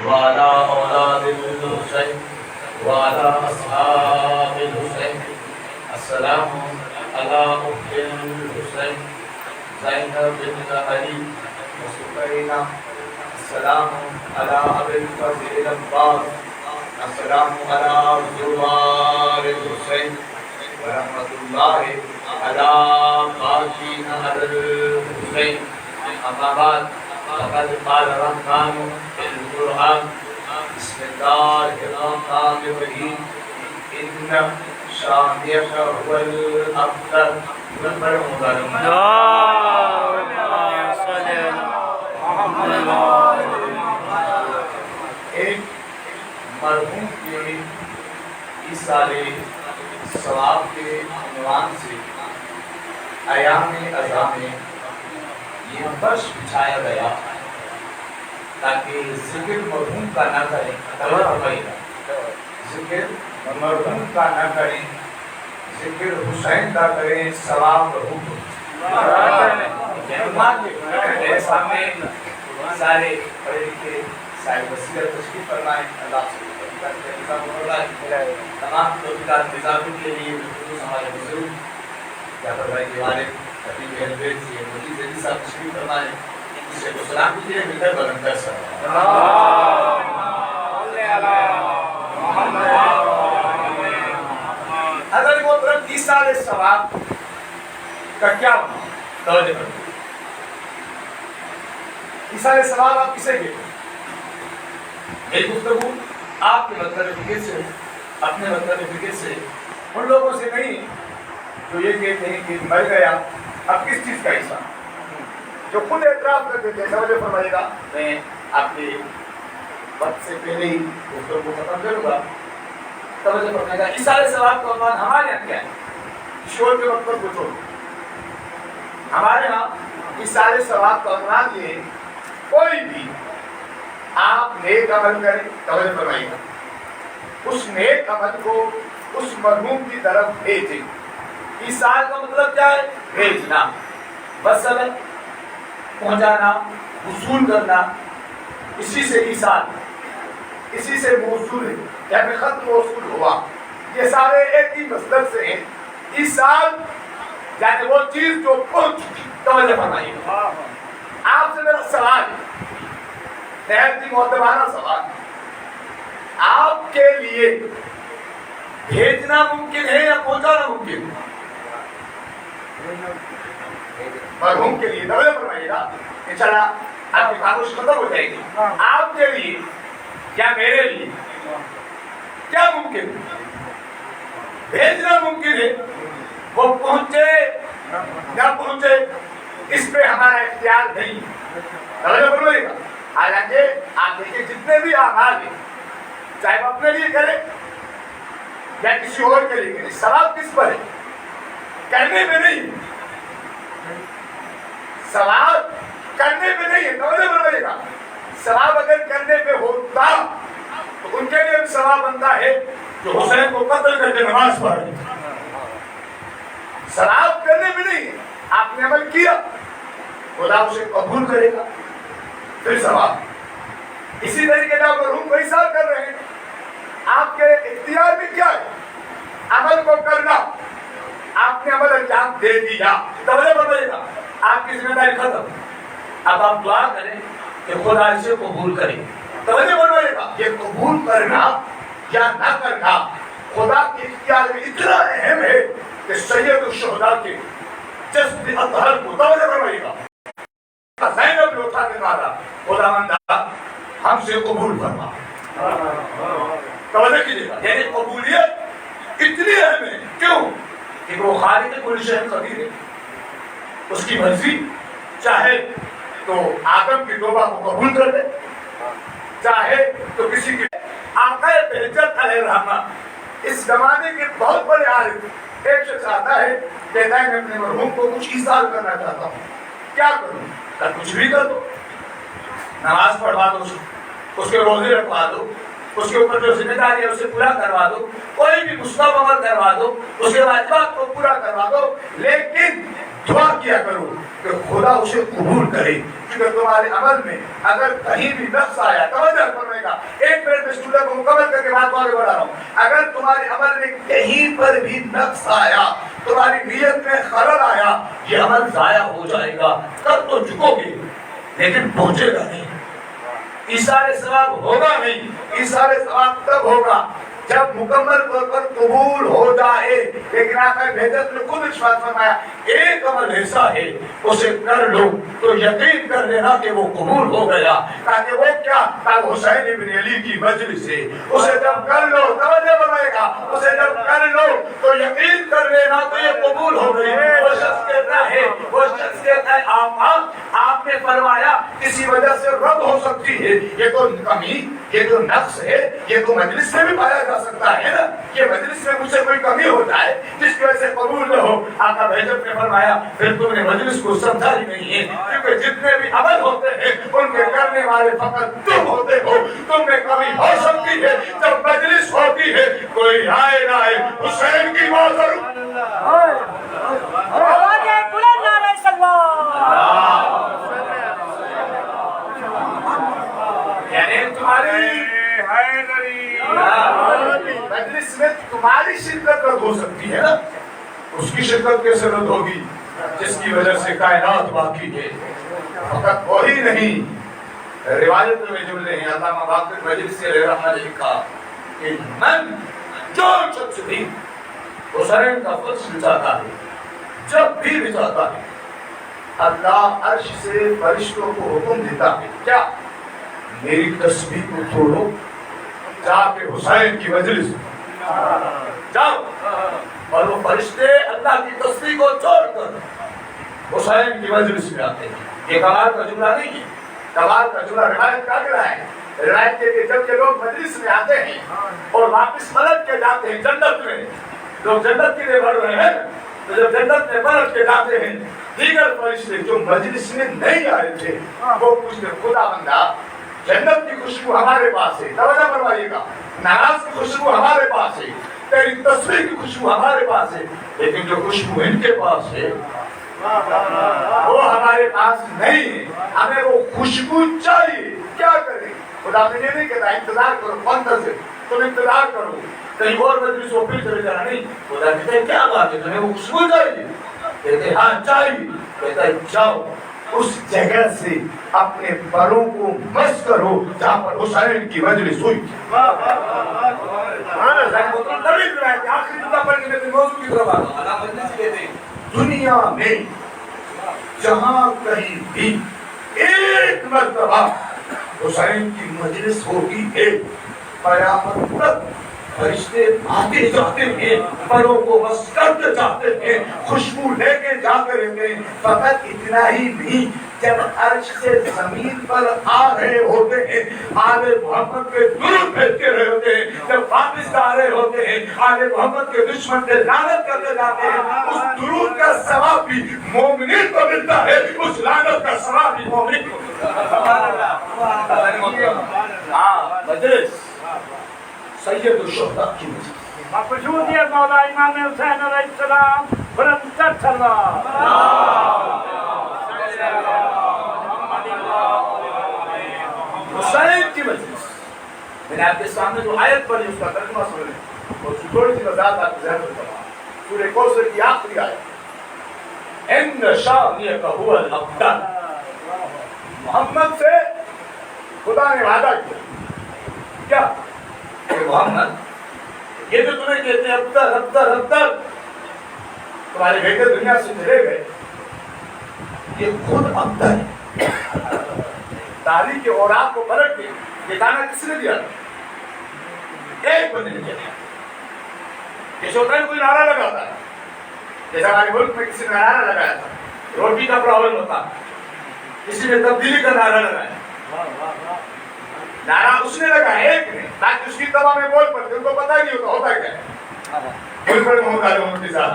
وعلى اولاد الحسین وعلى اصحاب الحسین السلام علی اخت الحسین زینب بنت علی وسکینہ السلام علی ابی الفضل العباس السلام علی زوار الحسین ورحمۃ اللہ علی باقین الحسین اما بعد فقد قال الرحمن في القرآن بسم الله الرحمن الرحيم إن شانئك هو الأبتر ایک مرحوم کے ایصال ثواب کے عنوان سے ایام اضحیٰ میں یہ فرش بچھایا گیا تاکہ ذکر مرحوم کا نہ کریں ذکر مرحوم کا نہ کریں ذکر حسین کا کریں ثواب مرحوم میرے سامنے سارے پڑھے لکھے صاحب وسیلہ تشریف فرمائیں اللہ سے تمام توفیقات نظامی کے لیے ہمارے بزرگ جعفر بھائی کے والد خطیب اہل بیت سے مودی زیدی صاحب تشریف فرمائیں اس سے سلام کیجیے مل کر بلند کر سکتے حضرت محترم ایصال ثواب کا کیا توجہ کریں ایصال ثواب آپ کسے کہتے ہیں؟ میری گفتگو آپ کے مطلب فکر سے اپنے مطلب فکر سے ان لوگوں سے نہیں جو یہ کہتے ہیں کہ مر گیا اب کس چیز کا حصہ جو خود اعتراف کرتے تھے توجہ فرمائیے گا میں آپ کے وقت سے پہلے ہی گفتگو کو ختم کروں گا توجہ فرمائیے گا ایصال ثواب کا عنوان ہمارے یہاں کیا ہے شور کے وقت پر پوچھو ہمارے ہاں ایصال ثواب کا عنوان یہ کوئی بھی آپ نیک عمل کریں توجہ فرمائیے گا اس نیک عمل کو اس مرحوم کی طرف بھیجیں ایصال کا مطلب کیا ہے بھیجنا وصل پہنچانا وصول کرنا اسی سے ایصال اسی سے موصول ہے یعنی خط موصول ہوا یہ سارے ایک ہی مصدر سے ہیں ایصال یعنی وہ چیز جو پہنچ چکی توجہ فرمائیے گا آپ سے میرا سوال نہایت ہی معتبرانہ سوال آپ کے لیے بھیجنا ممکن ہے یا پہنچانا ممکن ہے مرحوم کے لیے توجہ فرمائیے گا انشاءاللہ آپ کی خاموشی ختم ہو جائے گی آپ کے لیے یا میرے لیے کیا ممکن ہے بھیجنا ممکن ہے وہ پہنچے یا پہنچے اس پہ ہمارا اختیار نہیں توجہ فرمائیے گا حالانکہ آپ دیکھیں جتنے بھی اعمال ہیں چاہے وہ اپنے لیے کریں یا کسی اور کے لیے کریں ثواب کس پر ہے کرنے میں نہیں ثواب کرنے پہ نہیں ہے توجہ فرمائیے گا ثواب اگر کرنے پہ ہوتا تو ان کے لیے بھی ثواب بنتا ہے جو حسین کو قتل کر کے نماز پڑھے ثواب کرنے پہ نہیں آپ نے عمل کیا خدا اسے قبول کرے گا پھر ثواب اسی طریقے سے آپ مرحوم کو ایصال کر رہے ہیں آپ کے اختیار میں کیا ہے عمل کو کرنا آپ نے عمل انجام دے دیا توجہ فرمائیے گا آپ کی ذمہ داری ختم اب آپ دعا کریں کہ خدا اسے قبول کرے توجہ فرمائیے گا یہ قبول کرنا یا نہ کرنا خدا کے اختیار میں اتنا اہم ہے کہ سید الشہداء کے جسد اطہر کو توجہ فرمائیے گا زینب نے اٹھا کے کہا خداوند ہم سے قبول فرما توجہ کیجیے گا یعنی قبولیت اتنی اہم ہے کیوں کہ وہ خالق کل شیء قدیر ہے اس کی مرضی چاہے تو آدم کی توبہ کو قبول کر دے چاہے تو کسی کی آقا بہجت علیہ الرحمہ اس زمانے کے بہت بڑے عالم ایک شخص آتا ہے کہتا ہے میں اپنے مرحوم کو کچھ ایصال کرنا چاہتا ہوں کیا کروں کچھ بھی کر دو نماز پڑھوا دو اس کے روزے رکھوا دو اس کے اوپر جو ذمہ داری ہے اسے پورا کروا دو کوئی بھی مستحب عمل کروا دو اس کے واجبات کو پورا کروا دو لیکن دعا کیا کرو کہ خدا اسے قبول کرے کیونکہ تمہارے عمل میں اگر کہیں بھی نقص آیا توجہ فرمائے گا میں اسٹوڈنٹ کو مکمل کر کے بات کو آگے بڑھا رہا ہوں. اگر تمہارے عمل میں کہیں پر بھی نقص آیا, تمہاری نیت میں خلل آیا, یہ عمل ضائع ہو جائے گا. کر تو چکو گے لیکن پہنچے گا نہیں, ایثار ثواب ہوگا نہیں. ایثار ثواب تب ہوگا جب مکمل طور پر قبول ہو جائے. لیکن آقا بہجت نے خود ارشاد فرمایا ایک عمل ایسا ہے اسے کر لو تو یقین کر لینا کہ وہ قبول ہو گیا. تاکہ وہ کیا, تاکہ حسین ابن علی کی مجلس سے اسے جب کر لو, توجہ بنائے گا, اسے جب کر لو تو یقین کر لینا تو یہ قبول ہو گئی. وہ شخص کہتا ہے آقا آپ نے فرمایا کسی وجہ سے رد ہو سکتی ہے, یہ تو کمی, یہ تو نقص ہے, یہ تو مجلس میں بھی پایا جا سکتا ہے نا, کہ مجلس میں مجھ سے کوئی کمی ہو جائے جس کی وجہ سے قبول نہ ہو. آقا بہجت نے فرمایا پھر تم نے مجلس کو سمجھا ہی نہیں ہے, کیونکہ جتنے بھی عمل ہوتے ہیں ان کے کرنے والے فقط تم ہوتے ہو. تم میں کمی ہو سکتی ہے جب مجلس ہوتی ہے, کوئی آئے نہ آئے حسین کی بات ضرور. یعنی تمہاری مجلس میں تمہاری شرکت رد ہو سکتی ہے نا, اس کی شرکت کیسے رد ہوگی جس کی وجہ سے کائنات باقی ہے. فقط وہی نہیں, روایت میں جملے ہیں. علامہ باقر مجلس سے رحمہ نے لکھا کہ من جو شخص بھی حسین کا فضل چاہتا ہے, جب بھی چاہتا ہے, اللہ عرش سے فرشتوں کو حکم دیتا ہے کیا, میری تسبیح کو چھوڑو, جا کے حسین کی مجلس جاؤ. اور وہ فرشتے اللہ کی تسبیح کو چھوڑ کر حسین کی مجلس میں آتے ہیں. یہ کمال کا جملہ نہیں ہے, کمال کا جملہ روایت کا گرا ہے. روایت کے جب یہ لوگ مجلس میں آتے ہیں اور واپس پلٹ کے جاتے ہیں جنت میں, لوگ جنت کے لیے بڑھ رہے ہیں, تو جب جنت میں پلٹ کے جاتے ہیں دیگر فرشتے جو مجلس میں نہیں آئے تھے وہ پوچھتے خدا بندہ جنت کی خوشبو ہمارے پاس ہے, توجہ فرمائیے گا, ناراض کی خوشبو ہمارے پاس ہے, تیری تصویر کی خوشبو ہمارے پاس ہے, لیکن جو خوشبو ان کے پاس ہے وہ ہمارے پاس نہیں ہے, ہمیں وہ خوشبو چاہیے. کیا کریں, خدا نے یہ نہیں کہتا انتظار کرو, منتظر تم انتظار کرو کہیں اور مجلس ہو پھر چلے جانا, نہیں. خدا کہتا ہے کیا بات ہے, تمہیں وہ خوشبو چاہیے, کہتے ہاں چاہیے, کہتا ہے جاؤ اس جگہ سے اپنے پروں کو مس کرو جہاں پر حسین کی مجلس ہوئی. دنیا میں جہاں کہیں بھی ایک مرتبہ حسین کی مجلس ہوگی ہے, قیامت تک فرشتے آتے جاتے ہیں, پروں کو بس کرتے جاتے ہیں, خوشبو لے کے جاتے رہتے ہیں. فقط اتنا ہی نہیں, جب عرش سے زمین پر آ رہے ہوتے ہیں آل محمد کے درود بھیجتے رہے ہوتے ہیں, جب واپس آ رہے ہوتے ہیں آل محمد کے دشمن سے لعنت کرتے جاتے ہیں, اس درود کا ثواب بھی مومنین کو ملتا ہے, اس لعنت کا ثواب بھی مومنین کو ملتا ہے. ہاں مجلس سید الشہداء کی مجلس مقصودیت مولا امام حسین علیہ السلام برندر سلام. حسین کی مجلس, میں نے آپ کے سامنے جو آیت پڑھی اس کا ترجمہ سن لیں, اور تھوڑی سی وضاحت آپ کے ذہن میں کروں. سورہ کوثر کی آخری آیت, ان شانئک هو الابتر. محمد سے خدا نے وعدہ کیا کیا کہ محمد یہ جو تمہیں کہتے ہیں ابتر ابتر ابتر, تمہارے بیٹے دنیا سے چلے گئے, یہ خود ابتر ہے. تاریخ کے اوراق کو پلٹ کے یہ گانا کس نے دیا تھا؟ ایک بندے نے دیا تھا. جیسے ہوتا ہے کوئی نعرہ لگاتا ہے, جیسا ہمارے ملک میں کسی نے نعرہ لگایا تھا روٹی کا پرابلم ہوتا, کسی نے تبدیلی کا نعرہ لگایا, نعرہ اس نے لگایا ایک نے, تاکہ اس کی تباہ میں بول پڑتے, ان کو پتہ ہی نہیں ہوتا کیا ہے. بول پڑ محمد علی محمد کے ساتھ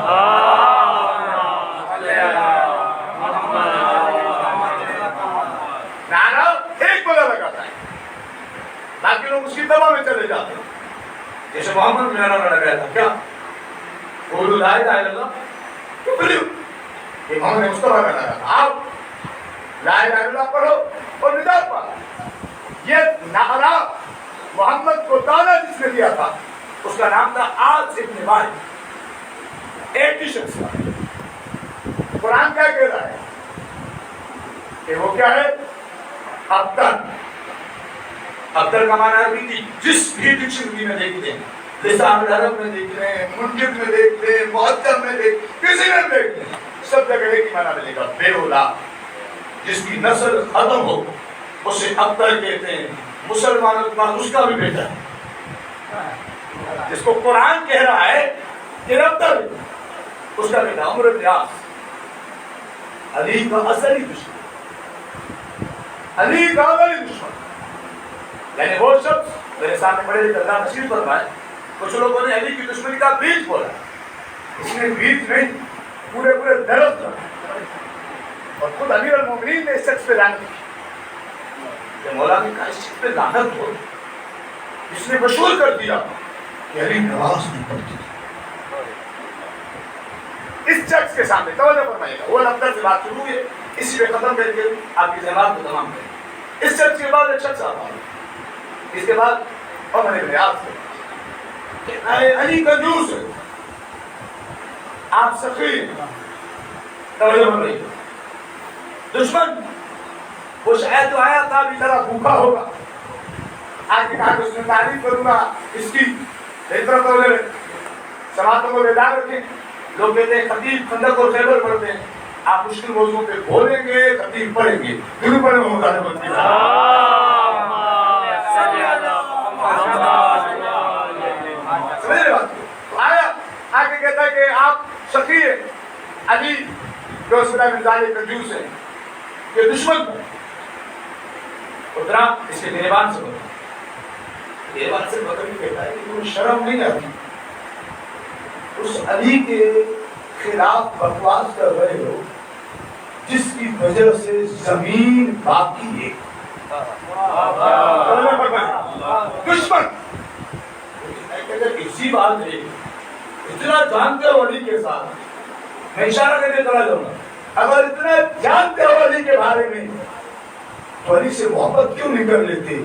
نعرہ ایک بلا لگاتا ہے تاکہ لوگ اس کی تباہ میں چلے جاتے ہیں. جیسے محمد نے نعرہ لگایا تھا کیا, قولوا لا الہ الا اللہ, تو پھر یہ محمد مصطفیٰ کا نعرہ تھا, آپ لا الہ الا اللہ پڑھو اور نجات پاؤ. یہ نعرہ محمد کو دانا جس نے دیا تھا اس کا نام تھا آج ابن وائل، ایک ہی شخص تھا۔ قرآن کیا کہہ رہا ہے کہ وہ کیا ہے؟ ابدل۔ ابدل کا معنی عربی کی جس بھی ڈکشنری میں دیکھ لیں، لسان العرب میں دیکھ لیں، منجد میں دیکھ لیں، معجم میں دیکھ، کسی میں دیکھ لیں، سب جگہ ایک ہی معنی ملے گا، بے اولاد، جس کی نسل ختم ہو اسے ابدل کہتے ہیں۔ مسلمانوں کے بعد اس کا بھی بیٹا ہے جس کو قرآن کہہ رہا ہے کہ ابدل، اس کا بیٹا عمرو بن عاص، علی کا اصلی دشمن، علی کا اصلی دشمن، یعنی وہ شخص میرے سامنے بڑے اللہ نصیب فرمائے، کچھ لوگوں نے علی کی دشمنی کا بیج بولا، اس نے بیج نہیں، پورے درخت رکھا، اور خود امیر المومنین نے اس شخص پہ لعنت کی کہ مولا نے کہا اس شخص پہ لعنت ہو، اس نے مشہور کر دیا کہ علی نماز نہیں پڑھتی۔ اس شخص کے سامنے توجہ فرمائے گا، وہ ابدل سے بات شروع ہے، اسی پہ ختم کر کے آپ کی ذہنات کو تمام کریں۔ اس شخص کے بعد ایک شخص آتا ہے، اس کے بعد عمر بن عاص کہ علی کنجوس ہے، آپ سخی ہیں، توجہ فرمائے گا۔ دشمن وہ شاید جو آیا تھا ابھی طرح بھوکا ہوگا، آج کے کہا کہ اس میں تعریف کروں گا اس کی بہتر طور سماعتوں کو بیدار رکھیں۔ لوگ کہتے ہیں خطیب خندق اور خیبر پڑھتے ہیں، آپ مشکل موضوع پہ بولیں گے، خطیب پڑھیں گے، دونوں پڑھیں گے مطالبہ کی سمجھ رہے بات کو؟ آیا آگے کہتا ہے کہ آپ سخی ہیں، علی جو اس طرح مزاج کنجوس ہے، یہ دشمن ہے، اترا اس کے گریبان سے بتا، گریبان سے بتا بھی کہتا ہے کہ تمہیں شرم نہیں آتی اس علی کے خلاف بکواس کر رہے ہو جس کی وجہ سے زمین باقی ہے، دشمن اسی بات ہے، اتنا جانتے ہو علی کے ساتھ، میں اشارہ کر کے چلا جاؤں گا، اگر اتنا جانتے ہو علی کے بارے میں تو علی سے محبت کیوں نہیں کر لیتے؟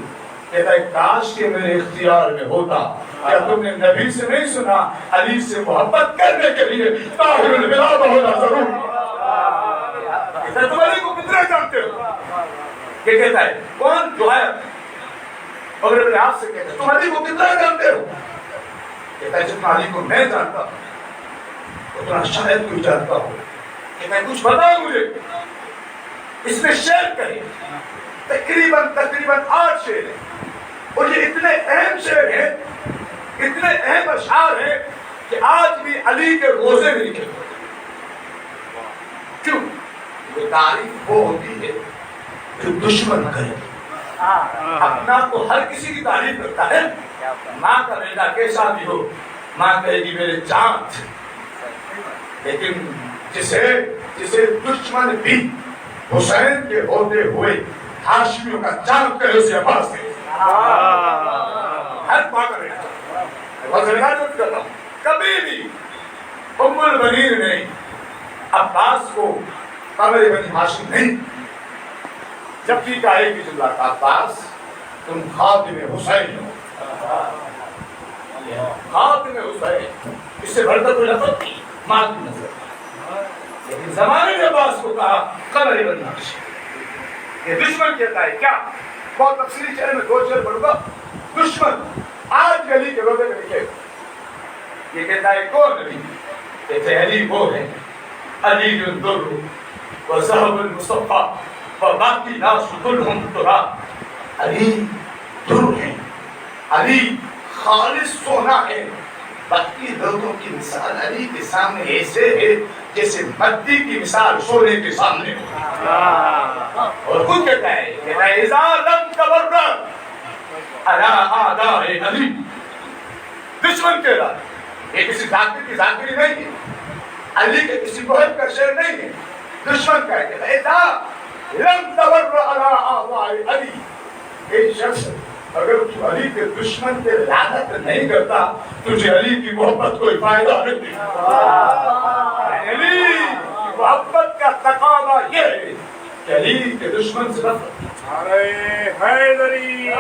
کہتا ہے کاش کہ میرے اختیار میں ہوتا، کیا تم نے نبی سے نہیں سنا علی سے محبت کرنے کے لیے طاہر البلاد ہونا ضروری ہے؟ تم علی کو کتنا جانتے ہو؟ یہ کہتا ہے کون؟ جو ہے عمر بن عاص سے کہتا ہے تم علی کو کتنا جانتے ہو؟ کہتا ہے جتنا علی کو میں جانتا ہوں اتنا شاید کوئی جانتا ہو۔ کہتا ہے کچھ بتاؤ مجھے، اس میں شعر کہیں، تقریباً 8 شعر ہیں، اور یہ اتنے اہم شعر ہیں، اتنے اہم اشعار ہیں کہ آج بھی علی کے روزے میں لکھے ہوئے۔ کیوں؟ یہ تعریف وہ ہوتی ہے جو دشمن کرے، اپنا تو ہر کسی کی تعریف کرتا ہے، ماں کا بیٹا کیسا بھی ہو ماں کہے گی میرے چاند، لیکن جسے دشمن بھی حسین کے ہوتے ہوئے ہاشمیوں کا چاند کرے اسے عباس ہے، ہر ماں کا بیٹا کبھی بھی ام البنین نے عباس کو قمر بنی ہاشم نہیں، جب بھی کہا ایک ہی جملہ تھا عباس تم خاتم حسین ہو، خاتم حسین، اس سے بڑھ کر کوئی لفظ نہیں ماں کی نظر، لیکن زمانے نے عباس کو کہا قمر بنی ہاشم۔ یہ دشمن کہتا ہے کیا؟ بہت تفصیلی چہرے میں 2 شعر پڑھوں گا۔ دشمن آج علی کے روزے میں لکھے، یہ کہتا ہے کون علی؟ کہتے ہیں علی وہ ہے علی الدر وذهب المصطفى وباقی الناس كلهم تراب۔ علی در ہے، علی خالص سونا ہے، باقی لوگوں کی مثال علی کے سامنے ایسے ہے جیسے مدی کی مثال سونے کے سامنے ہو۔ اور خود کہتا ہے اذا لم تبرر على اعداء علی، دشمن کہہ رہا ہے، یہ کسی ذاکر کی ذاکری نہیں ہے، علی کے کسی بہت کا شعر نہیں ہے، دشمن کا ہے۔ اذا لم تبرر على اعداء علی، ایک شخص اگر تو علی کے دشمن پہ لعنت نہیں کرتا تجھے علی کی محبت کوئی فائدہ نہیں۔ علی کی محبت کا تقاضا یہ ہے کہ علی کے دشمن سے نفرت۔ حیدری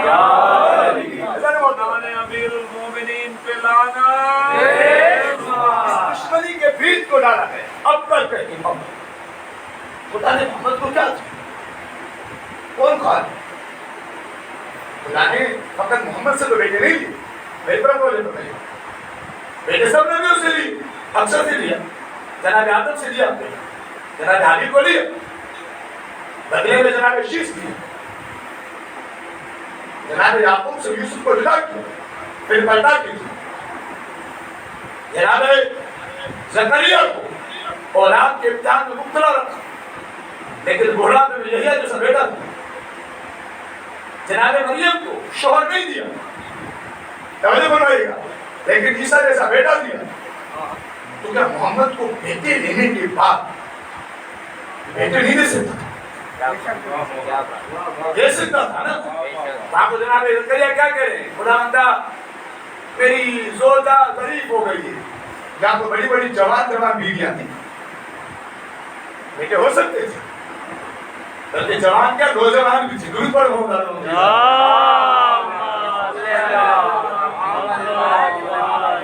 خدا نے محمد کو کیا دیا؟ کون خان؟ خدا نے فقط محمد سے تو بیٹے نہیں لیے، بیٹا بولے تو نہیں، بیٹے سب نے بھی اسے لی، اکثر سے لیا، جناب آدم سے لیا، جناب حابیل کو لیا، بدلے میں جناب شیش لیا، جناب یعقوب سے یوسف کو جدا کیا، پھر پلٹا کی، جناب زکریا کو اولاد کے امتحان میں مبتلا رکھا، لیکن بوڑھا میں یحییٰ جیسا بیٹا تھا، جناب مریم کو شوہر نہیں دیا، توجہ بنائیے گا، لیکن عیسیٰ جیسا بیٹا دیا، تو کیا محمد کو بیٹے لینے کے بعد بیٹے نہیں دے سکتا؟ دے سکتا تھا نا؟ وہاں کو جناب زکریا کیا کہہ رہے ہیں؟ خداوندا میری زوجہ ضعیف ہو گئی ہے، جہاں کو بڑی بڑی جوان بیویاں تھیں، بیٹے ہو سکتے تھے، بلکہ جوان کیا نوجوان بھی تھے، درود پڑھ ہوگا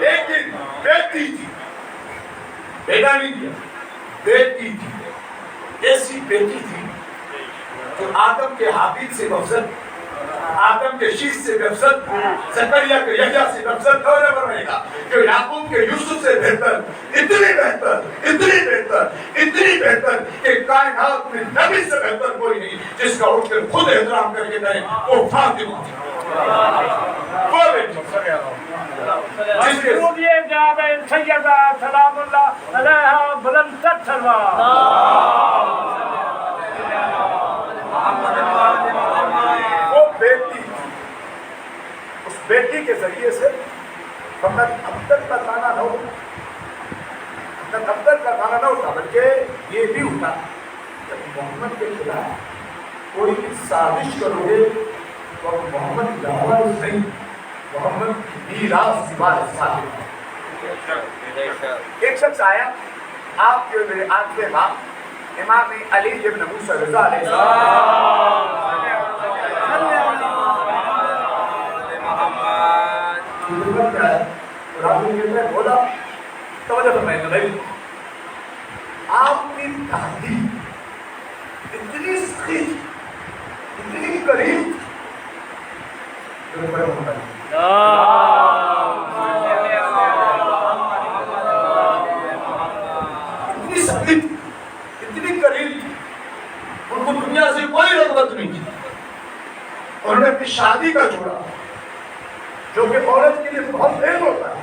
لیکن بیٹی تھی، بیٹا نہیں دیا، بیٹی تھی، ایسی بیٹی تھی جو آدم کے حابیل سے بفضل، آدم کے شیش سے بفضل، زکریا کے یحییٰ سے بفضل، توجہ فرمائیے گا، جو یعقوب کے یوسف سے بہتر، اتنی بہتر، اتنی بہتر، اتنی بہتر کہ کائنات میں نبی سے بہتر کوئی نہیں جس کا اٹھ کر خود احترام کر کے کہیں وہ فاطمہ وہ بیٹی جس کے یہ جناب سیدہ سلام اللہ علیہا بلند تر سلوات، وہ بیٹی تھی، اس بیٹی کے ذریعے سے فقط ابتر کا تانا نہ ہوتا، فقط ابتر کا تانا نہ ہوتا، بلکہ یہ بھی ہوتا کہ محمد کے خلاف کوئی سازش کرو گے تو محمد کی آواز نہیں، محمد کی میراث کی وارث ثابت ہے۔ ایک شخص آیا آپ کے میرے آخری امام امام علی ابن موسیٰ رضا علیہ السلام بولا توجہ فرمائیں گے، آپ کی دادی اتنی سخی اتنی قریب اتنی سخی اتنی قریب، ان کو دنیا سے کوئی رغبت نہیں تھی، انہوں نے اپنی شادی کا جوڑا جو کہ عورت کے لیے بہت اہم ہوتا ہے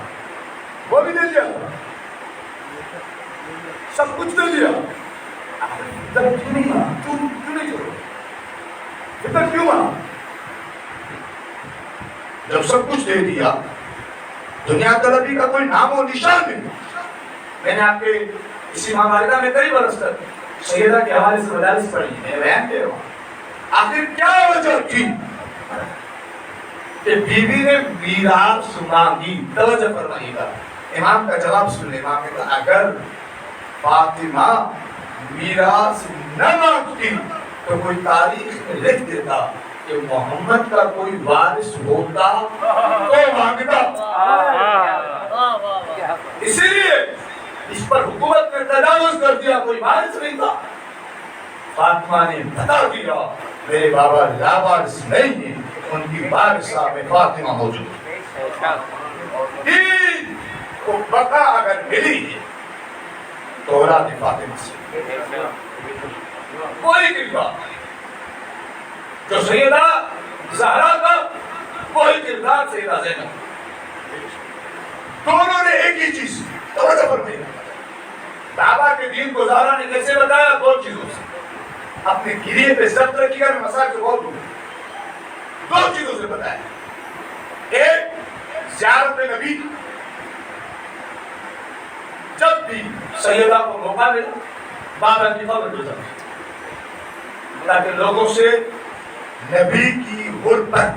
وہ بھی دے دیا، سب کچھ دے دیا، فکر کیوں نہیں مانا؟ کیوں نہیں چھوڑا؟ فکر کیوں مانا؟ جب سب کچھ دے دیا، دنیا طلبی کا کوئی نام و نشان نہیں۔ میں نے آپ کے اسی مامالدہ میں کئی برس تک سیدہ کے حوالے سے مدارس پڑھی، میں بیان دے رہا ہوں، آخر کیا وجہ تھی کہ بیوی نے میراث مانگی؟ توجہ فرمائیے گا، امام کا جواب سن لیں۔ امام نے کہا اگر فاطمہ میراث نہ مانگتی تو کوئی تاریخ میں لکھ دیتا کہ محمد کا کوئی وارث ہوتا تو مانگتا، اسی لیے اس پر حکومت نے تجاوز کر دیا، کوئی وارث نہیں تھا۔ فاطمہ نے بتا دیا میرے بابا لاوارث نہیں ہیں، ان کی وارثہ میں فاطمہ موجود ہے، دین کو بقا اگر ملی ہے تو اولاد فاطمہ سے کوئی کردار، جو سیدہ زہرا کا کوئی کردار سیدہ زینب، دونوں نے ایک ہی چیز توجہ فرمائیے۔ بابا کے دین کو زہرا نے کیسے بتایا؟ دو چیزوں سے، اپنے گریے پہ ضبط رکھیے گا، میں مسائل کو بہت دوں، دو چیزوں سے بتایا۔ ایک زیارت نبی، جب بھی سیدہ کو موقع ملا بابا کی قبر گزر تاکہ لوگوں سے نبی کی غربت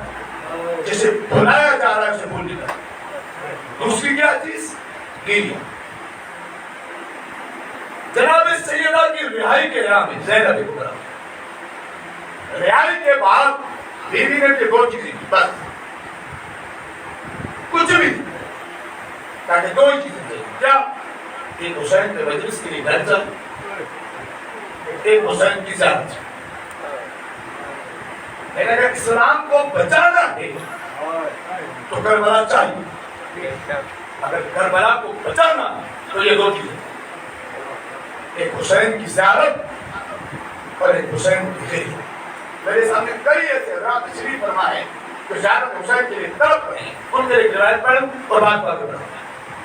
جسے بلایا جا رہا ہے اسے بھول جائے۔ دوسری کیا چیز؟ گریہ۔ جناب سیدہ کی رہائی کے نام ہے زینب کبریٰ، رہائی کے بعد بیوی نے کہ دو چیزیں بس، کچھ بھی تاکہ دو چیزیں کیا؟ ایک حسین کے مجلس کے لیے گھر چل، ایک حسین کی ذات. میں نے کہا اسلام کو بچانا ہے تو کربلا چاہیے. اگر کربلا کو بچانا تو یہ دو چیزیں، ایک حسین کی زیارت اور ایک حسین کی خدمت. میرے سامنے کئی ایسے حضرات تشریف فرما ہے جو زیارت حسین کے لیے تڑپ رہے ہیں. ان کے ایک روایت پڑھوں اور بات پڑھوں.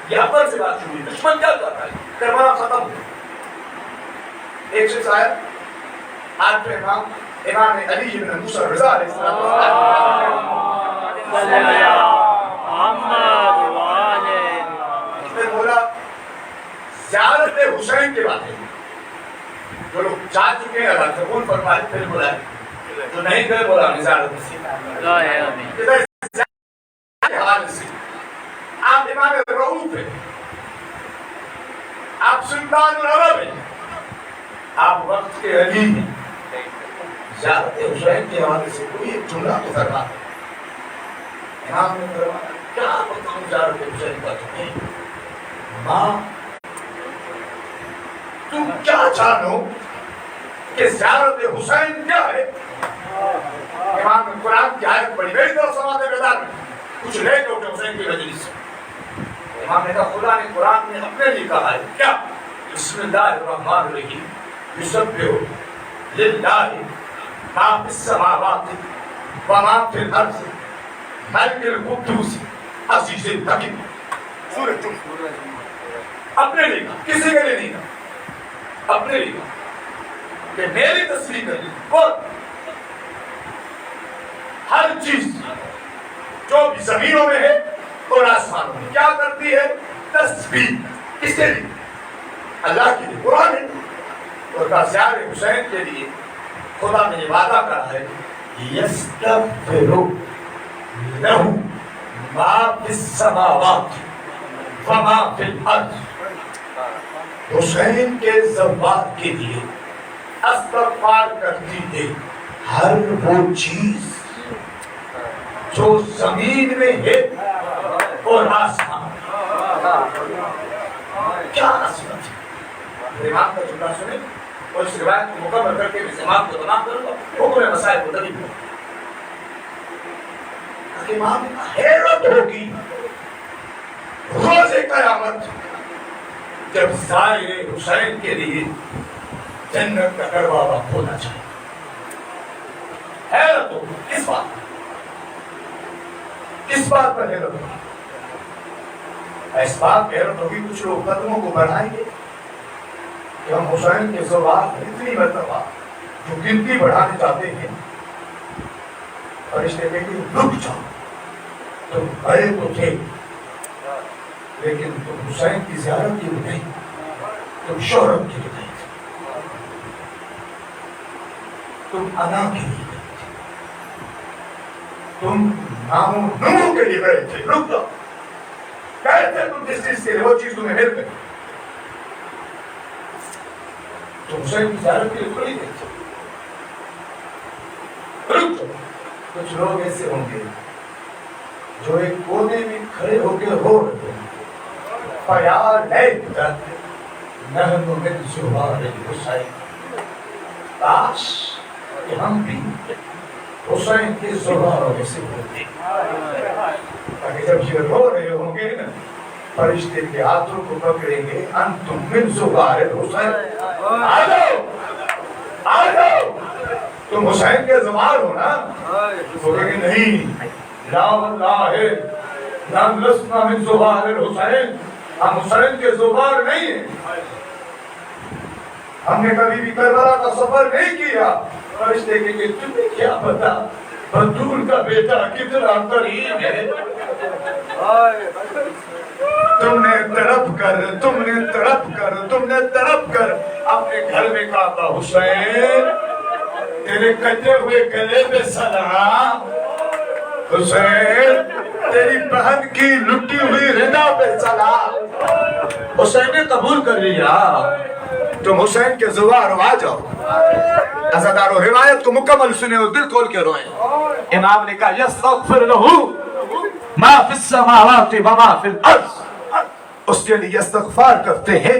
یہ اپر سے بات شروع ہوئی. دشمن کیا چاہتا ہے؟ کربلا ختم ہو. ایک شخص آیا آج پہ امام علی بن موسیٰ رضا علیہ السلام بولا زیارت حسین کے بارے میں جو لوگ جا چکے ہیں اللہ قبول فرمائے. پھر بولا جو نہیں گئے بولا زیارت سے. آپ امام رؤوف ہیں، آپ سلطان العرب ہیں، آپ وقت کے علی ہیں. زیارت حسین کے حوالے سے کوئی ایک جملہ تو فرما ہے. امام نے فرمایا کیا بتاؤں زیارت حسین کا تمہیں؟ ماں تم کیا جانو کہ زیارت حسین کیا ہے؟ امام نے قرآن کی آیت پڑھی. میری طرف سماعت بیدار میں کچھ لے کے اٹھے حسین کی مجلس سے. امام نے کہا خدا نے قرآن میں اپنے لیے کہا ہے کیا؟ بسم اللہ الرحمن الرحیم یسبح للہ ما فی السماوات وما فی الارض ملک القدوس عزیز الحکیم. سورہ جمعہ. اپنے لیے کہا، کسی کے لیے نہیں کہا، اپنے لیے کہا کہ میری تصویر کر لی. اور ہر چیز جو بھی زمینوں میں ہے اور آسمانوں میں کیا کرتی ہے؟ تسبیح. کس کے لیے؟ اللہ کے لیے. قرآن ہے. اور زیارت حسین کے لیے خدا نے یہ وعدہ کرا ہے یستغفر لہ ما فی السماوات وما فی الارض. حسین کے زوار کے لیے استغفار کرتی ہے ہر وہ چیز جو زمین میں ہے اور آسمان. کیا عظمت ہے. امام کا جملہ سنیں اور اس روایت کو مکمل کر کے میں امام کو تمام کروں گا. حکم مسائل کو تبھی کروں. امام حیرت ہوگی روز قیامت جب ظاہر حسین کے لیے جنت کا دروازہ کھولا جائے. حیرت ہوگی. کس بات کس بات پر حیرت ہوگی؟ اس بات پہ حیرت ہوگی کچھ لوگ قدموں کو بڑھائیں گے کہ ہم حسین کے زوال اتنی مرتبہ جو گنتی بڑھانے چاہتے ہیں فرشتے کہیں گے رک جاؤ، تم بڑے تو تھے لیکن تم حسین کی زیارت کے لیے نہیں، تم شہرت کے لیے نہیں تھے، تم انا کے لیے نہیں تھے، تم نام و نمو کے لیے بڑے تھے. رک جاؤ. کہتے تم جس چیز کے لیے وہ چیز تمہیں مل گئی. تم حسین کی زیارت کے لیے تھوڑی گئے تھے. رک جاؤ. کچھ لوگ ایسے ہوں گے جو ایک کونے میں کھڑے ہو کے رو رہے ہیں فَيَا لَيْتَ نَحْنُ مِنْ زُوَارِ الْحُسَيْنِ. کاش کہ ہم بھی حسین کے زواروں میں سے ہوتے. تاکہ جب یہ رو رہے ہوں گے فرشتے کے ہاتھوں کو پکڑیں گے انتم من زوار الحسین. آ جاؤ آ جاؤ، تم حسین کے زوار ہو نا. وہ کہیں گے نہیں، لا واللہ لم لسنا من زوار الحسین. ہم حسین کے زوار نہیں ہیں، ہم نے کبھی بھی کربلا کا سفر نہیں کیا. فرشتے کہیں گے تمہیں کیا پتا بطول کا بیٹا کتنا قریب ہے. تم نے تڑپ کر اپنے گھر میں کہا تھا حسین تیرے کٹے ہوئے گلے پہ سلام، حسین تیری بہن کی لٹی ہوئی ردا پہ سلام. حسین نے قبول کر لیا. تم حسین کے زوار آ جاؤ. عزادارو روایت کو مکمل سنیں اور دل کھول کے روئیں. امام نے کہا یستغفر لہ ما فی السماوات وما فی الارض. اس کے لیے استغفار کرتے ہیں